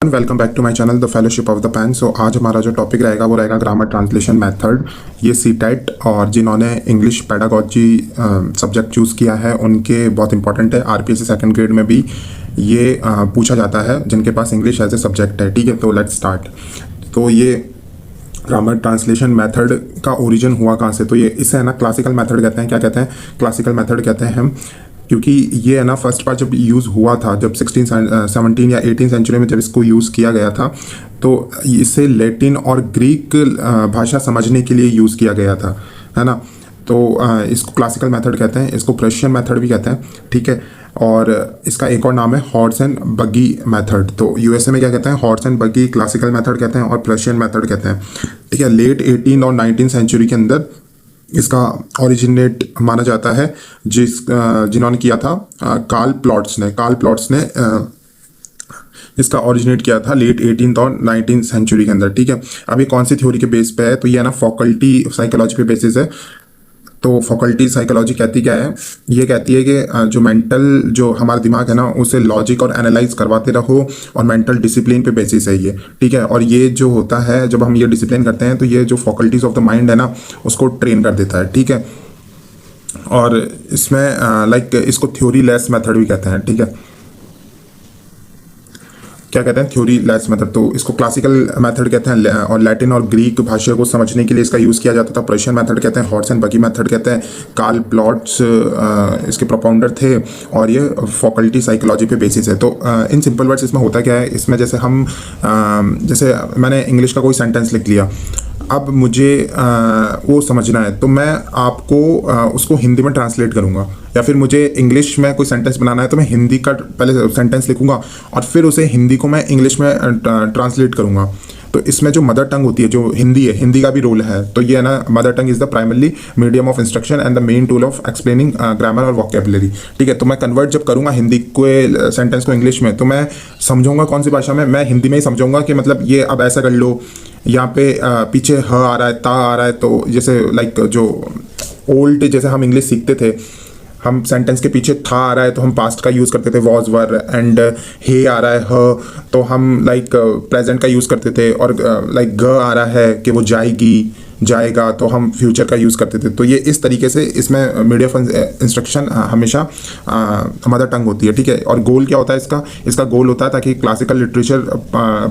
Welcome back to my channel the fellowship of the pen. So आज हमारा जो topic रहेगा वो रहेगा ग्रामर ट्रांसलेशन मेथड। ये सीटेट और जिन्होंने इंग्लिश पेडागॉजी सब्जेक्ट चूज़ किया है उनके बहुत इंपॉर्टेंट है। आरपीएससी सेकंड ग्रेड में भी ये पूछा जाता है जिनके पास इंग्लिश एज ए सब्जेक्ट है। ठीक है, तो लेट्स स्टार्ट। तो ये ग्रामर ट्रांसलेशन मेथड का ओरिजिन हुआ कहाँ से? तो ये इसे है ना क्लासिकल मेथड कहते हैं। क्या कहते हैं? क्लासिकल मेथड कहते हैं हम, क्योंकि ये है ना फर्स्ट बार जब यूज़ हुआ था, जब 17 या 18 सेंचुरी में जब इसको यूज़ किया गया था, तो इसे लैटिन और ग्रीक भाषा समझने के लिए यूज़ किया गया था, है ना। तो इसको क्लासिकल मेथड कहते हैं, इसको प्रशियन मेथड भी कहते हैं। ठीक है, और इसका एक और नाम है हॉर्स एंड बग्गी मेथड। तो यूएसए में क्या कहते हैं? Horse and buggy classical method कहते हैं और प्रशियन मेथड कहते हैं। ठीक है, लेट 18 और 19 सेंचुरी के अंदर इसका ओरिजिनेट माना जाता है, जिन्होंने किया था कार्ल प्लॉट्स ने इसका ओरिजिनेट किया था लेट 18 और 19 सेंचुरी के अंदर। ठीक है, अभी कौन सी थ्योरी के बेस पे है? तो ये है ना फैकल्टी साइकोलॉजी पे बेसिस है। तो फैकल्टी साइकोलॉजी कहती क्या है? ये कहती है कि जो मेंटल जो हमारा दिमाग है ना उसे लॉजिक और एनालाइज करवाते रहो, और मेंटल डिसिप्लिन पे बेसिस है ये। ठीक है, और ये जो होता है जब हम ये डिसिप्लिन करते हैं तो ये जो फैकल्टीज ऑफ द माइंड है ना उसको ट्रेन कर देता है। ठीक है, और इसमें लाइक इसको थ्योरी लेस मेथड भी कहते हैं। ठीक है, क्या कहते हैं? Theory less method. तो इसको क्लासिकल मेथड कहते हैं, और लैटिन और ग्रीक भाषा को समझने के लिए इसका यूज़ किया जाता था। प्रशियन मेथड कहते हैं, हॉर्स एंड बगी मेथड कहते हैं। कार्ल प्लॉट्स इसके प्रोपाउंडर थे, और ये फैकल्टी साइकोलॉजी पे बेसिस है। तो इन सिंपल वर्ड्स इसमें होता क्या है? इसमें जैसे हम जैसे मैंने इंग्लिश का कोई सेंटेंस लिख लिया, अब मुझे वो समझना है तो मैं आपको उसको हिंदी में ट्रांसलेट करूँगा, या फिर मुझे इंग्लिश में कोई सेंटेंस बनाना है तो मैं हिंदी का पहले सेंटेंस लिखूँगा और फिर उसे हिंदी को मैं इंग्लिश में ट्रांसलेट करूँगा। तो इसमें जो मदर टंग होती है, जो हिंदी है, हिंदी का भी रोल है। तो ये है ना mother tongue is the primary medium of instruction and the main tool of explaining grammar और वोकेबलरी। ठीक है, तो मैं कन्वर्ट जब करूँगा हिंदी को सेंटेंस को इंग्लिश में, तो मैं समझूंगा कौन सी भाषा में? मैं हिंदी में ही समझूंगा कि मतलब ये अब ऐसा कर लो, यहाँ पे पीछे ह आ रहा है, ता आ रहा है। तो जैसे लाइक जो ओल्ड जैसे हम इंग्लिश सीखते थे, हम सेंटेंस के पीछे था आ रहा है तो हम पास्ट का यूज़ करते थे, वॉज वर, एंड हे आ रहा है ह, तो हम लाइक प्रेजेंट का यूज़ करते थे, और लाइक ग आ रहा है कि वो जाएगी, जाएगा, तो हम फ्यूचर का यूज़ करते थे। तो ये इस तरीके से इसमें मीडियम ऑफ इंस्ट्रक्शन हमेशा मदर टंग होती है। ठीक है, और गोल क्या होता है इसका गोल होता है ताकि क्लासिकल लिटरेचर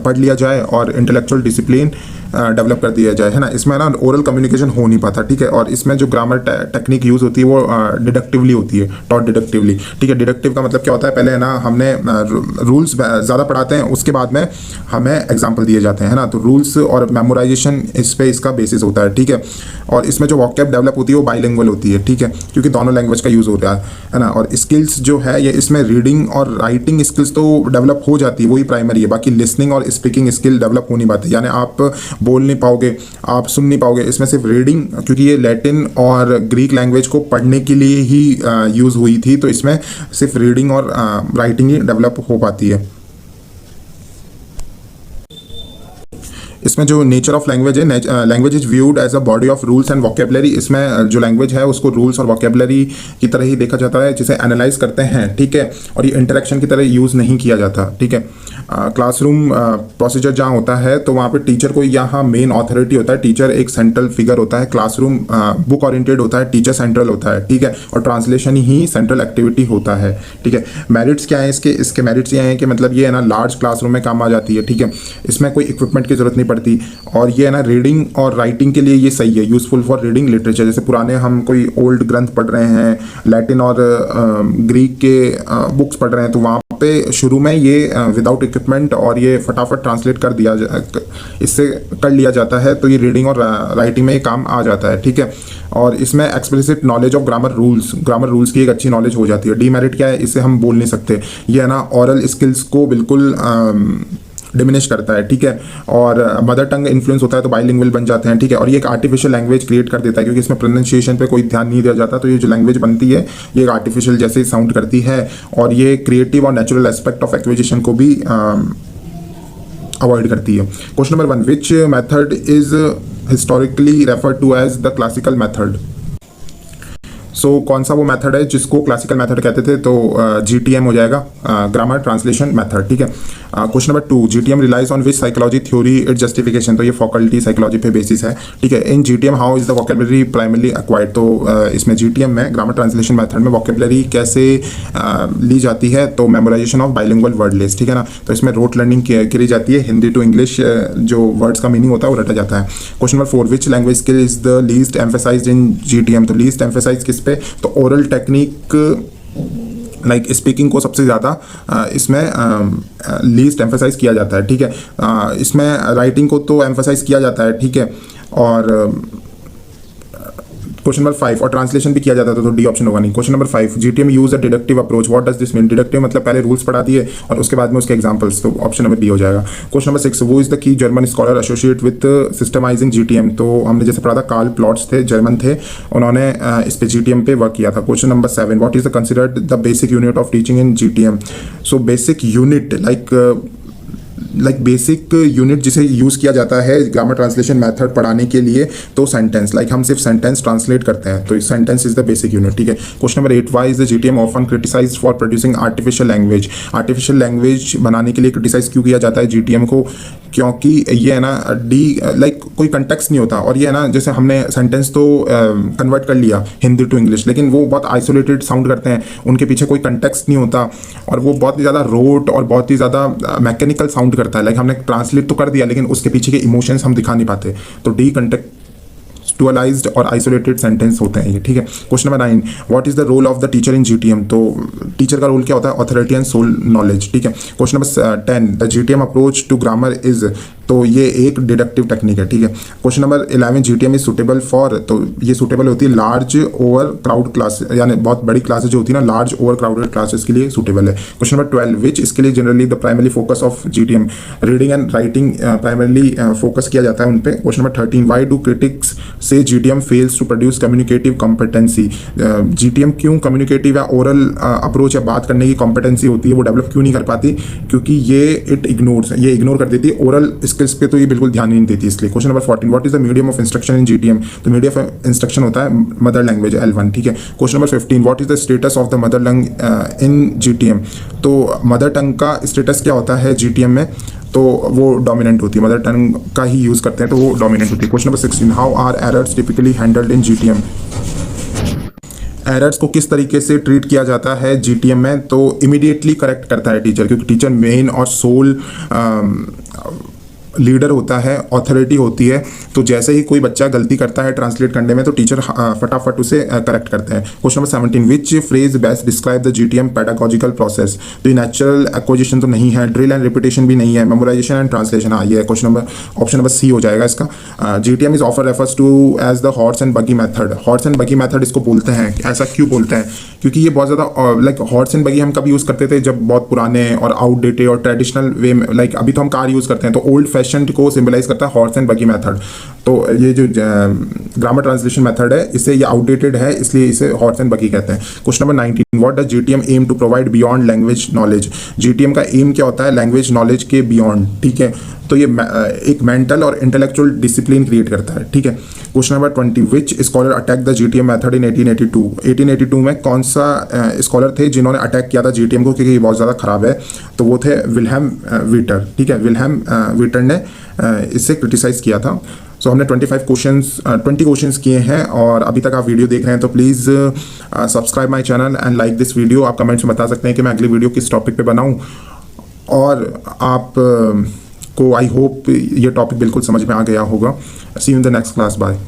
पढ़ लिया जाए और इंटेलेक्चुअल डिसिप्लिन डेवलप कर दिया जाए, है ना। इसमें ना ओरल कम्युनिकेशन हो नहीं पाता। ठीक है, और इसमें जो ग्रामर टेक्निक यूज़ होती है वो डिडक्टिवली होती है, टॉट डिडक्टिवली। ठीक है, डिडक्टिव का मतलब क्या होता है? पहले है ना हमने रूल्स ज़्यादा पढ़ाते हैं, उसके बाद में हमें एग्जाम्पल दिए जाते हैं, है ना। तो रूल्स और मेमोराइजेशन इस पे इसका बेसिस होता है। ठीक है, और इसमें जो वॉकैब डेवलप होती है वो बाइलिंगुअल होती है। ठीक है, क्योंकि दोनों लैंग्वेज का यूज़ हो रहा है ना। और स्किल्स जो है ये इसमें रीडिंग और राइटिंग स्किल्स तो डेवलप हो जाती है, वही प्राइमरी है। बाकी लिसनिंग और स्पीकिंग स्किल डेवलप हो नहीं पाती, यानी आप बोल नहीं पाओगे, आप सुन नहीं पाओगे। इसमें सिर्फ रीडिंग, क्योंकि ये लैटिन और ग्रीक लैंग्वेज को पढ़ने के लिए ही यूज़ हुई थी, तो इसमें सिर्फ रीडिंग और राइटिंग ही डेवलप हो पाती है। इसमें जो नेचर ऑफ लैंग्वेज है, language is viewed as a body of rules and vocabulary. इसमें जो लैंग्वेज है उसको रूल्स और वोकेबलरी की तरह ही देखा जाता है, जिसे एनालाइज करते हैं। ठीक है, और ये इंटरेक्शन की तरह यूज़ नहीं किया जाता। ठीक है, क्लासरूम प्रोसीजर जहाँ होता है तो वहाँ पे टीचर को यहाँ मेन ऑथोरिटी होता है, टीचर एक सेंट्रल फिगर होता है। क्लासरूम बुक ओरिएंटेड होता है, टीचर सेंट्रल होता है। ठीक है, और ट्रांसलेशन ही सेंट्रल एक्टिविटी होता है। ठीक है, मेरिट्स क्या है इसके मेरिट्स ये हैं कि मतलब ये है ना लार्ज क्लासरूम में काम आ जाती है। ठीक है, इसमें कोई इक्विपमेंट की जरूरत नहीं पड़ती, और ये है ना रीडिंग और राइटिंग के लिए ये सही है, यूजफुल फॉर रीडिंग लिटरेचर। जैसे पुराने हम कोई ओल्ड ग्रंथ पढ़ रहे हैं, लैटिन और ग्रीक के बुक्स पढ़ रहे हैं, तो वहाँ पे शुरू में ये विदाउट इक्विपमेंट और ये फटाफट ट्रांसलेट कर दिया इससे कर लिया जाता है, तो ये रीडिंग और राइटिंग में ये काम आ जाता है। ठीक है, और इसमें explicit knowledge of grammar rules की एक अच्छी नॉलेज हो जाती है। डीमेरिट क्या है? इससे हम बोल नहीं सकते, ये है ना ऑरल स्किल्स को बिल्कुल डिमिनिश करता है। ठीक है, और मदर टंग इन्फ्लुएंस होता है तो बाइलिंगुअल बन जाते हैं। ठीक है, और ये एक आर्टिफिशियल लैंग्वेज क्रिएट कर देता है, क्योंकि इसमें प्रोनाउंसिएशन पे कोई ध्यान नहीं दिया जाता। तो ये जो लैंग्वेज बनती है ये एक आर्टिफिशियल जैसे साउंड करती है, और ये क्रिएटिव और नेचुरल एस्पेक्ट ऑफ एक्विजिशन को भी अवॉइड करती है। Question number 1, which method is historically referred to as the classical method? So कौन सा वो मेथड है जिसको क्लासिकल मेथड कहते थे, तो GTM हो जाएगा, ग्रामर ट्रांसलेशन मेथड, ठीक है। Question number 2, GTM relies on which psychology theory it justification, तो ये फैकल्टी साइकोलॉजी पे बेसिस है, ठीक है। In GTM how is the vocabulary primarily acquired, तो इसमें GTM में ग्रामर ट्रांसलेशन मेथड में वोकेबलरी कैसे ली जाती है, तो memorization of bilingual word list, ठीक है ना। तो इसमें रोट लर्निंग करी जाती है, हिंदी टू इंग्लिश जो वर्ड्स का मीनिंग होता है वो रटा जाता है। Question number 4, which language skill is the least emphasised in GTM, तो लीस्ट एम्फेसाइज किस पे, तो ओरल टेक्निक लाइक स्पीकिंग को सबसे ज़्यादा इसमें लीस्ट एम्फेसाइज किया जाता है, ठीक है। इसमें राइटिंग को तो एम्फेसाइज किया जाता है, ठीक है। और क्वेश्चन नंबर 5, और ट्रांसलेशन भी किया जाता था, तो डी ऑप्शन होगा नहीं। Question number 5, GTM use a deductive approach, what does this mean, deductive मतलब पहले रूल्स पढ़ा दिए और उसके बाद में उसके एग्जांपल्स, तो ऑप्शन नंबर बी हो जाएगा। Question number 6, who is the key German scholar associate with systemizing GTM, तो हमने जैसे पढ़ा था कार्ल प्लॉट्स थे, जर्मन थे, उन्होंने इस पे GTM पे वर्क किया था। Question number 7, what is the considered the basic unit of teaching in GTM, so basic unit like basic unit जिसे यूज़ किया जाता है ग्रामर ट्रांसलेशन मेथड पढ़ाने के लिए, तो सेंटेंस, लाइक हम सिर्फ सेंटेंस ट्रांसलेट करते हैं, तो sentence is the basic unit, ठीक है। Question number 8, why is the GTM often criticized for producing artificial language, artificial language बनाने के लिए क्रिटिसाइज क्यों किया जाता है GTM को, क्योंकि ये है ना लाइक कोई कंटेक्स्ट नहीं होता, और ये है ना जैसे हमने सेंटेंस तो कन्वर्ट कर लिया हिंदी टू इंग्लिश, लेकिन वो बहुत आइसोलेटेड साउंड करते हैं, उनके पीछे कोई कंटेक्स्ट नहीं होता, और वो बहुत ही ज़्यादा रोट और बहुत ही ज़्यादा मैकेनिकल साउंड करता है, लाइक हमने ट्रांसलेट तो कर दिया लेकिन उसके पीछे के इमोशंस हम दिखा नहीं पाते, तो डी कंटेक्चुअलाइज्ड और आइसोलेटेड सेंटेंस होते हैं ये, ठीक है। Question number 9, what is the role of the teacher in GTM, तो टीचर का रोल क्या होता है, ऑथोरिटी एंड सोल नॉलेज, ठीक है। Question number 10, the GTM approach to grammar is, तो ये एक डिडक्टिव टेक्निक है, ठीक है। Question number 11, GTM is suitable for, तो ये सुटेबल होती है लार्ज ओवर क्राउड क्लास, यानी बहुत बड़ी क्लासेस जो होती है ना, लार्ज ओवर क्राउडेड क्लासेस के लिए सुटेबल है। क्वेश्चन नंबर 12, विच इसके लिए generally the primary focus of GTM, reading and writing primarily focus किया जाता है उन पे। Question number 13, why do critics say GTM fails to produce communicative competency, GTM क्यों कम्युनिकेटिव या ओरल अप्रोच या बात करने की कॉम्पिटेंसी होती है वो डेवलप क्यों नहीं कर पाती, क्योंकि ये ये इग्नोर कर देती है, ओरल स्किल्स पे तो ये बिल्कुल ध्यान ही नहीं देती इसलिए। Question number 14, what is the medium of instruction in GTM, तो मीडियम ऑफ इंस्ट्रक्शन होता है मदर लैंग्वेज L1, ठीक है। Question number 15, what is the status of the mother lung in GTM, तो मदर टंग का स्टेटस क्या होता है GTM में, तो वो डोमिनेंट होती है, मदर टंग का ही यूज़ करते हैं तो वो डोमिनेंट होती है। Question number 16, how are errors typically handled in GTM, errors को किस तरीके से ट्रीट किया जाता है GTM में, तो इमीडिएटली करेक्ट करता है टीचर, क्योंकि टीचर मेन और सोल लीडर होता है, ऑथोरिटी होती है, तो जैसे ही कोई बच्चा गलती करता है ट्रांसलेट करने में तो टीचर फटाफट उसे करेक्ट करते हैं। Question number 17, which phrase best describe the GTM pedagogical process, तो ये नेचुरल एक्विजिशन तो नहीं है, ड्रिल एंड रिपीटेशन भी नहीं है, मेमोराइजेशन एंड ट्रांसलेशन, हाँ ये है question number, option number C हो जाएगा इसका। GTM इज ऑफर refers to as the horse and buggy method, horse and buggy method इसको बोलते हैं, ऐसा क्यों बोलते हैं, क्योंकि ये बहुत ज़्यादा लाइक हॉर्स एंड बगी हम कभी यूज़ करते थे जब बहुत पुराने और आउटडेटेड और ट्रेडिशनल वे में, लाइक अभी तो हम कार यूज़ करते हैं, तो ओल्ड फैशन को सिंबलाइज करता है हॉर्स एंड बगी मेथड, तो ये जो ग्रामर ट्रांसलेशन मेथड है इससे ये आउटडेटेड है, इसलिए इसे हॉर्स एंड बगी कहते हैं। Question number 19, what does GTM aim to provide beyond language knowledge, GTM का एम क्या होता है लैंग्वेज नॉलेज के बियॉन्ड, ठीक है, तो ये एक मेंटल और इंटेलेक्चुअल डिसिप्लिन क्रिएट करता है, ठीक है। Question number 20, which scholar attack the GTM method in 1882 में कौन सा स्कॉलर थे जिन्होंने अटैक किया था GTM को, क्योंकि ये बहुत ज़्यादा खराब है, तो वो थे विल्हेम वीटर, ठीक है, विल्हेम वीटर ने इससे क्रिटिसाइज किया था। सो हमने 20 क्वेश्चंस किए हैं, और अभी तक आप वीडियो देख रहे हैं तो please subscribe my channel and like this video. आप कमेंट्स में बता सकते हैं कि मैं अगली वीडियो किस टॉपिक पे बनाऊं, और आप को आई होप ये टॉपिक बिल्कुल समझ में आ गया होगा। See you in the next class, bye.